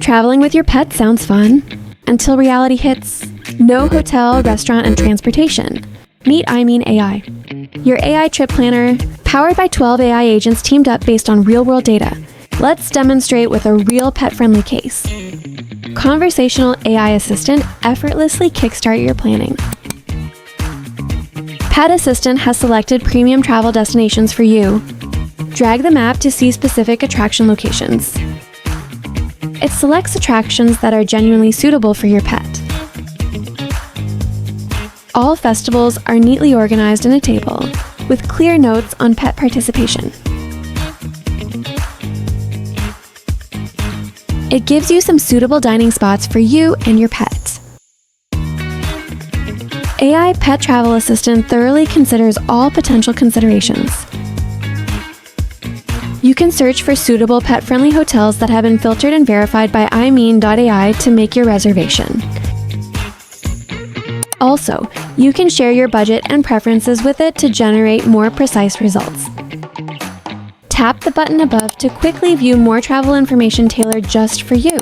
Traveling with your pet sounds fun. Until reality hits. No hotel, restaurant, and transportation. Meet iMean AI. Your AI trip planner, powered by 12 AI agents teamed up based on real-world data. Let's demonstrate with a real pet-friendly case. Conversational AI assistant effortlessly kickstart your planning. Pet Assistant has selected premium travel destinations for you. Drag the map to see specific attraction locations. It selects attractions that are genuinely suitable for your pet. All festivals are neatly organized in a table, with clear notes on pet participation. It gives you some suitable dining spots for you and your pet. AI Pet Travel Assistant thoroughly considers all potential considerations. You can search for suitable pet-friendly hotels that have been filtered and verified by iMean.ai to make your reservation. Also, you can share your budget and preferences with it to generate more precise results. Tap the button above to quickly view more travel information tailored just for you.